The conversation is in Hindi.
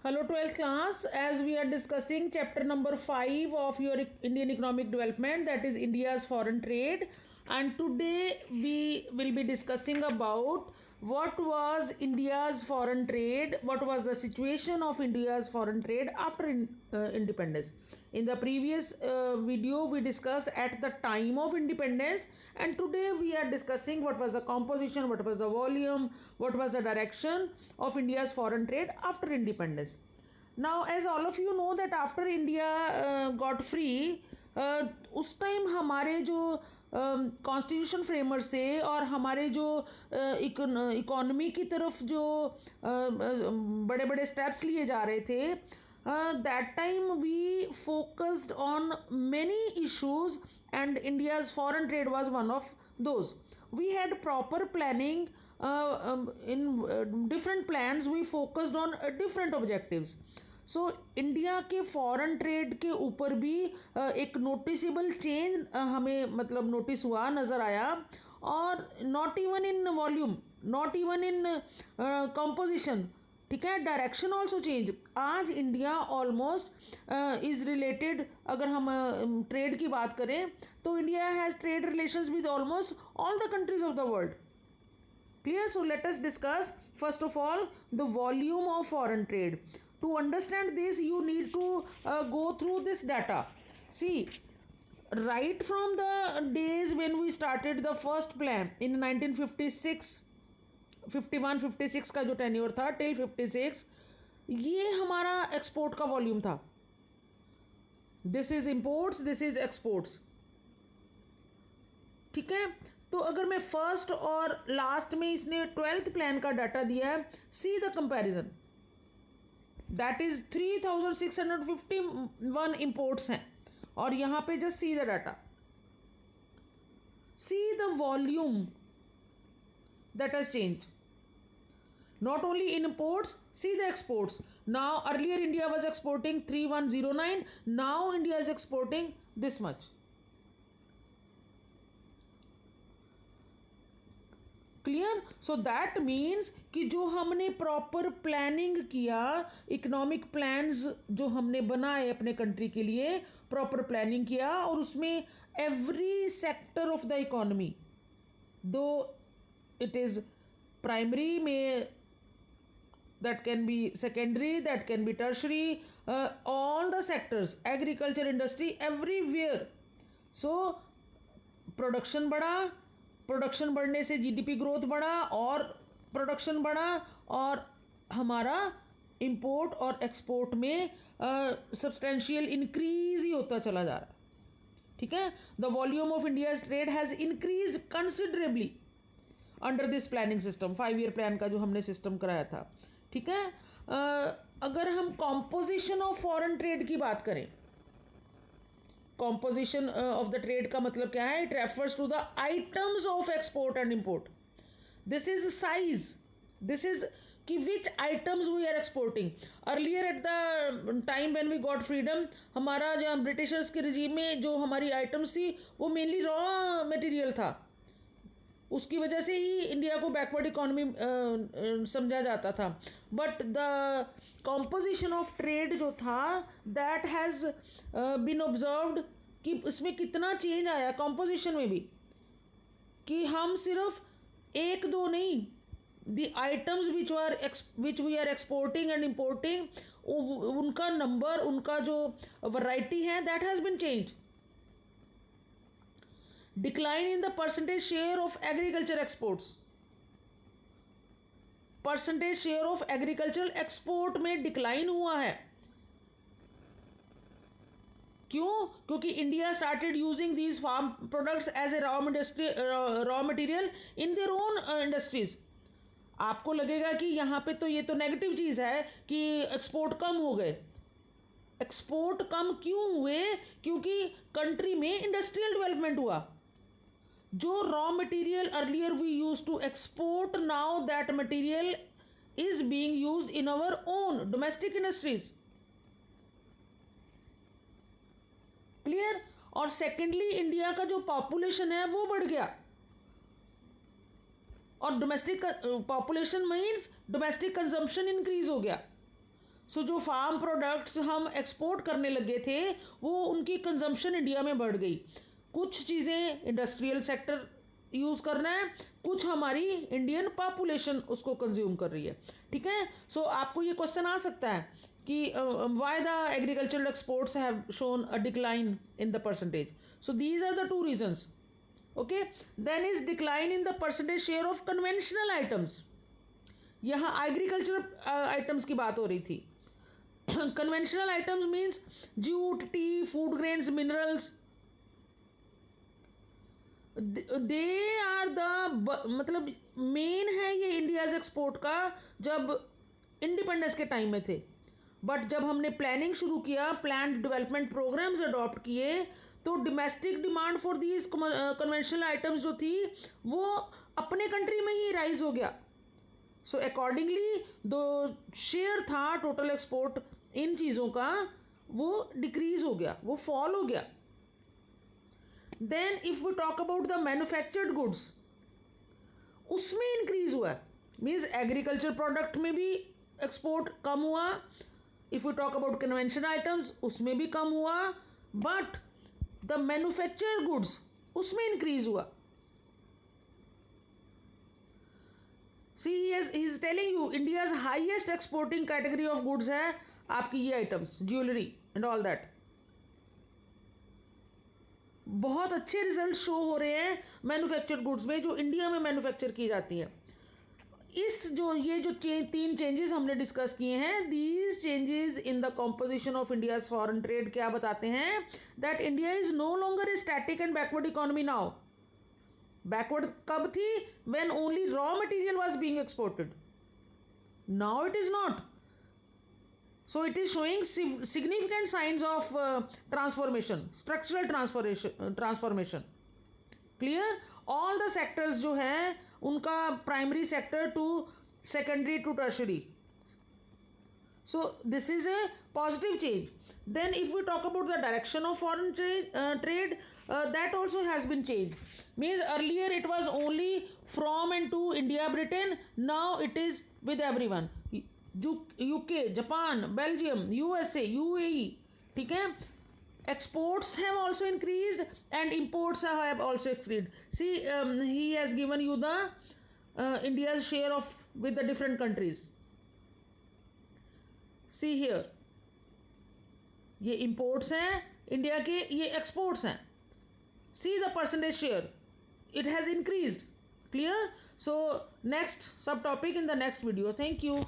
Hello 12th class, as we are discussing chapter number 5 of your Indian economic development, that is India's foreign trade, and today we will be discussing about what was India's foreign trade, what was the situation of India's foreign trade after independence. In the previous video we discussed at the time of independence, and today we are discussing what was the composition, what was the volume, what was the direction of India's foreign trade after independence. Now, as all of you know that after India got free, उस टाइम हमारे जो कॉन्स्टिट्यूशन फ्रेमर्स थे और हमारे जो इकोनॉमी की तरफ जो बड़े बड़े स्टेप्स लिए जा रहे थे, that time we focused on many issues and India's foreign trade was one of those. We had proper planning, in different plans we focused on different objectives. So India के फॉरेन ट्रेड के ऊपर भी एक नोटिसेबल चेंज हमें मतलब नोटिस हुआ, नज़र आया, और not even in volume, not even in composition, ठीक है, डायरेक्शन ऑल्सो चेंज. आज इंडिया ऑलमोस्ट इज़ रिलेटेड, अगर हम ट्रेड की बात करें तो India has trade relations with almost all the countries of the world. Clear? So let us discuss first of all the volume of foreign trade. To understand this, you need to go through this data. See, right from the days when we started the first plan in 1956, 51-56 का जो टेन्योर था till 56, ये हमारा एक्सपोर्ट का वॉल्यूम था. This is imports, this is exports. ठीक है, तो अगर मैं फर्स्ट और लास्ट में इसने 12th प्लान का डाटा दिया है, see the comparison, that is 3651 imports हैं, और यहाँ पे just see the data, see the volume that has change. Not only in imports, see the exports. Now earlier India was exporting 3109, now India is exporting this much. Clear? So that means कि जो हमने प्रॉपर प्लानिंग किया, इकोनॉमिक प्लान्स जो हमने बनाए अपने कंट्री के लिए, प्रॉपर प्लानिंग किया, और उसमें every sector of the economy, दो इट इज़ प्राइमरी में, that can be secondary, that can be tertiary, all the sectors, agriculture, industry, everywhere. So production बढ़ा, प्रोडक्शन बढ़ने से जीडीपी ग्रोथ बढ़ा, और प्रोडक्शन बढ़ा, और हमारा इंपोर्ट और एक्सपोर्ट में सब्सटेंशियल इंक्रीज ही होता चला जा रहा है. ठीक है, the volume of India trade has increase considerably under this planning system, 5 year plan का जो हमने सिस्टम कराया था. ठीक है, अगर हम कॉम्पोजिशन ऑफ फॉरेन ट्रेड की बात करें, कॉम्पोजिशन ऑफ द ट्रेड का मतलब क्या है? It refers to the items of export and import. This is size, this is कि which items we are exporting. Earlier at the time when we got freedom, हमारा जो ब्रिटिशर्स के रिजीम में जो हमारी आइटम्स थी वो मेनली रॉ मटेरियल था. उसकी वजह से ही इंडिया को बैकवर्ड इकोनॉमी समझा जाता था. But the composition of trade जो था, दैट हैज़ बीन ऑब्जर्व्ड कि इसमें कितना चेंज आया कॉम्पोजिशन में भी, कि हम सिर्फ एक दो नहीं, the items which we are exporting and importing, उनका नंबर, उनका जो वैरायटी है, that has been change. Decline in the percentage share of agriculture exports, percentage share of agricultural export में डिक्लाइन हुआ है. क्यों? क्योंकि India started using these farm products as a raw material in their own industries. आपको लगेगा कि यहाँ पे तो ये तो नेगेटिव चीज़ है कि एक्सपोर्ट कम हो गए. एक्सपोर्ट कम क्यों हुए? क्योंकि कंट्री में इंडस्ट्रियल डेवलपमेंट हुआ. जो raw material earlier we use to export, now that material is being used in our own domestic industries. Clear? और सेकेंडली, इंडिया का जो पॉपुलेशन है वो बढ़ गया, और domestic population means domestic consumption increase हो गया. सो जो फार्म प्रोडक्ट्स हम एक्सपोर्ट करने लगे थे वो उनकी कंजम्पशन इंडिया में बढ़ गई। कुछ चीज़ें इंडस्ट्रियल सेक्टर यूज़ कर रहे हैं, कुछ हमारी इंडियन पॉपुलेशन उसको कंज्यूम कर रही है। ठीक है, सो आपको ये क्वेश्चन आ सकता है कि why the agricultural exports have shown a decline in the percentage. So these are the two reasons. Okay, then is decline in the percentage share of conventional items. यहाँ एग्रीकल्चर आइटम्स की बात हो रही थी। Conventional items means jute, tea, food grains, minerals, they are the मतलब मेन है ये इंडियाज एक्सपोर्ट का जब इंडिपेंडेंस के टाइम में थे। बट जब हमने प्लानिंग शुरू किया, प्लान डेवलपमेंट प्रोग्राम्स अडॉप्ट किए, तो domestic demand for these conventional items जो थी वो अपने कंट्री में ही राइज हो गया। सो अकॉर्डिंगली जो शेयर था टोटल एक्सपोर्ट इन चीज़ों का वो डिक्रीज हो गया, वो फॉल हो गया। Then if we talk about the manufactured goods, उसमें इंक्रीज हुआ, मीन्स एग्रीकल्चर प्रोडक्ट में भी एक्सपोर्ट कम हुआ। If we talk about conventional items उसमें भी कम हुआ, बट द मैन्युफैक्चर्ड गुड्स उसमें इंक्रीज हुआ। See he is telling you India's highest exporting category of goods है आपकी ये items, jewellery and all that. बहुत अच्छे रिजल्ट शो हो रहे हैं मैन्युफैक्चर्ड गुड्स में जो इंडिया में मैन्युफैक्चर की जाती है। इस जो ये जो तीन चेंजेस हमने डिस्कस किए हैं, these changes in the composition of India's foreign trade क्या बताते हैं, that India is no longer a static and backward economy now. Backward कब थी? When only raw material was being exported, now it is not. So it is showing significant signs of transformation, structural transformation. Clear? All the sectors जो हैं उनका primary sector to secondary to tertiary. So this is a positive change. Then if we talk about the direction of foreign trade, that also has been changed. Means earlier it was only from and to India, Britain. Now it is with everyone. UK, Japan, Belgium, USA, UAE, ठीक है। Exports have also increased and imports have also increased. See, he has given you the India's share of with the different countries. See here, ये imports हैं इंडिया के, ये exports हैं। See the percentage share, it has increased. Clear? So next subtopic in the next video. Thank you.